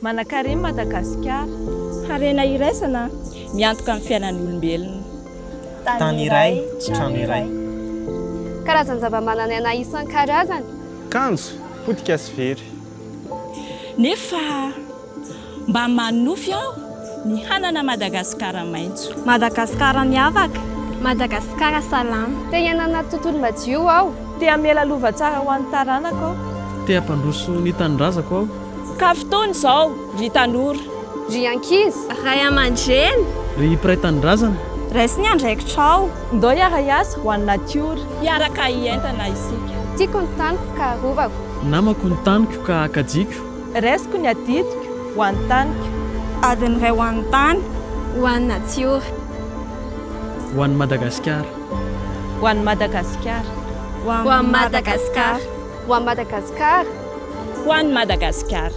Manan-karena Madagasikara. Harena iraisana miantoka amin'ny fiainan'ny olombelona. Tany iray, trano iray. Karazan-java-manan'aina isan-karazany. Kanjo, potika sy very. Nefa mba manofy aho ny hanana Madagasikara maitso. Madagasikara miavaka, Madagasikara salama. Te hiainana tontolo madio aho. Te hamela lova tsara ho an'ny taranako aho. Te hampandroso ny tanindrazako aho. Ka fotoana izao ry tanora, Ry ankizy. Ray aman-dreny, Ry mpiray tanindrazana. raisy ny andraikitrao. Ndao hiara-iasa ho an'ny natiora. hiaraka hientana isika. Tiako ny taniko ka rovako. Namako ny taniko ka akajiko. Raisiko ny aditiko ho an'ny taniko. Adiny iray ho an'ny tany, ho an'ny natiora. Ho an'ny Madagasikara. Ho an'ny Madagasikara. Ho an'ny Madagasikara. Ho an'ny Madagasikara. Ho an'ny Madagasikara.